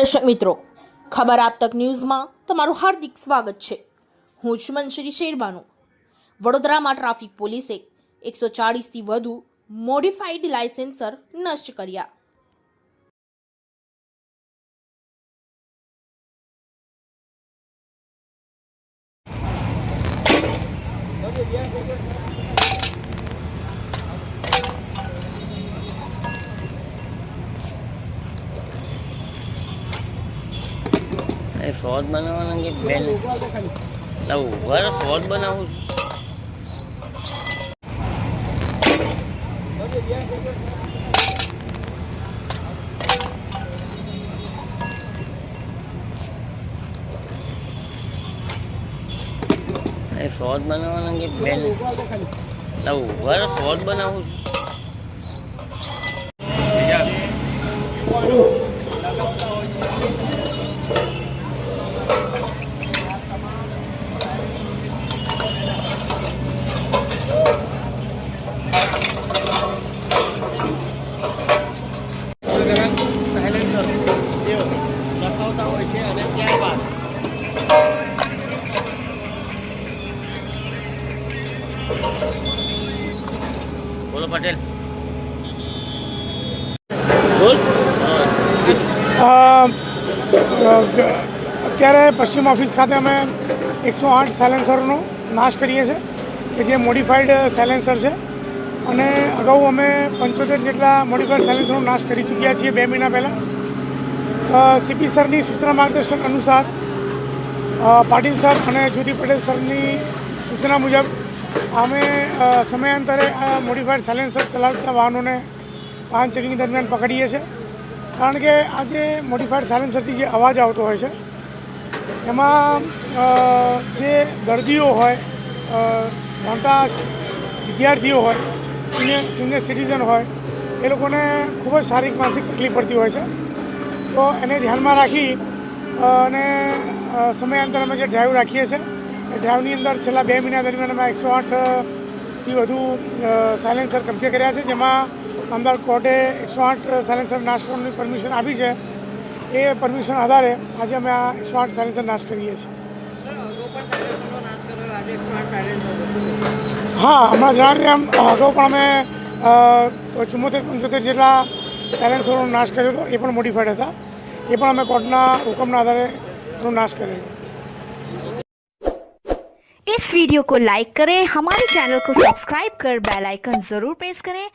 દર્શક મિત્રો, ખબર આપ તક ન્યૂઝમાં તમારું હાર્દિક સ્વાગત છે। હું છું મંશ્રી શેરબાનુ। વડોદરામાં ટ્રાફિક પોલીસે 140થી વધુ મોડિફાઈડ લાયસન્સર નષ્ટ કર્યા। શોર્ટ બનાવવાના કે બેન ઉભા શોર્ટ બનાવું શોર્ટ બનાવવાના કે બેન ઉભા શોર્ટ બનાવું લખાવતા હોય છે અને ત્યારબાદ બોલો પટેલ બોલ। અત્યારે પશ્ચિમ ઓફિસ ખાતે અમે 108 સાયલેન્સરનો નાશ કરીએ છીએ કે જે મોડિફાઈડ સાયલેન્સર છે અને અગાઉ અમે 75 જેટલા મોડિફાઈડ સાયલેન્સરનો નાશ કરી ચૂક્યા છીએ 2 મહિના પહેલાં। સીપી સરની સૂચના માર્ગદર્શન અનુસાર પાટીલ સર અને જ્યોતિ પટેલ સરની સૂચના મુજબ અમે સમયાંતરે આ મોડિફાઈડ સાયલેન્સર ચલાવતા વાહનોને વાહન ચેકિંગ દરમિયાન પકડીએ છીએ, કારણ કે આ જે મોડિફાઈડ સાયલેન્સરથી જે અવાજ આવતો હોય છે એમાં જે દર્દીઓ હોય, ભણતા વિદ્યાર્થીઓ હોય, સિનિયર સિટીઝન હોય, એ લોકોને ખૂબ જ શારીરિક માનસિક તકલીફ પડતી હોય છે। તો એને ધ્યાનમાં રાખી અને સમયાંતરે અમે જે ડ્રાઈવ રાખીએ છીએ એ ડ્રાઈવની અંદર છેલ્લા 2 મહિના દરમિયાન અમે 108થી વધુ સાયલેન્સર કબજે કર્યા છે, જેમાં નામદાર કોર્ટે 108 સાયલેન્સર નાશ કરવાની પરમિશન આપી છે। એ પરમિશન આધારે આજે અમે આ 108 સાયલેન્સર નાશ કરીએ છીએ। હા, હમણાં જણાવ્યું એમ અગાઉ પણ અમે 74-75 જેટલા સાયલેન્સરનો નાશ કર્યો હતો, એ પણ મોડિફાઈડ હતા। એ પણ અમે કોર્ટના હુકમના આધારે એનો નાશ કરેલો। इस वीडियो को लाइक करें, हमारे चैनल को सब्सक्राइब कर बेल आइकन जरूर प्रेस करें